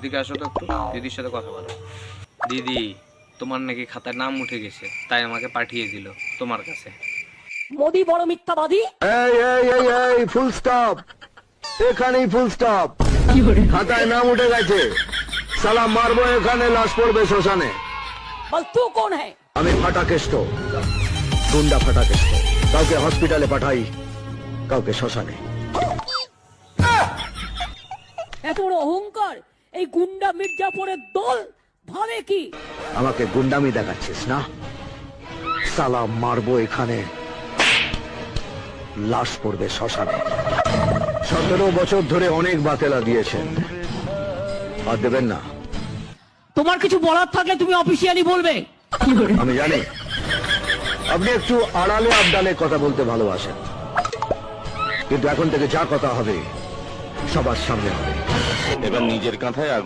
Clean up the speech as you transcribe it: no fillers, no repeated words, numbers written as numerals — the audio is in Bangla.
এদিকে আসো তো একটু, দিদির সাথে কথা বলো। দিদি, তোমার নাকি খাতায় নাম উঠে গেছে, তাই আমাকে পাঠিয়ে দিল তোমার কাছে। মোদি বড় মিথ্যাবাদী। এই এই এই এই ফুল স্টপ, এখানেই ফুল স্টপ। খাতায় নাম উঠে গেছে, সালা মারবো এখানে, লাশ পড়বে শ্মশানে। বল তু কোন হ্যায়? আমি ফাটাকেষ্ট, গুন্ডা ফাটাকেষ্ট। কাউকে হসপিটালে পাঠাই, কাউকে শ্মশানে। এত বড় অহংকার এই গুন্ডা মির্জাপুরের দল ভাবে কি? আমাকে গুন্ডামি দেখাচ্ছিস না? সালা মারবো এখানে, লাশ পড়বে শ্মশানে। 17 বছর ধরে অনেক বাতেলা দিয়েছেন, আর দেবেন না। তোমার কিছু বলার থাকলে তুমি অফিসিয়ালি বলবে। আমি জানি আপনি একটু আড়ালে আবডালে কথা বলতে ভালোবাসেন, কিন্তু এখন থেকে যা কথা হবে সবার সামনে হবে। এবার নিজের কাঁথায়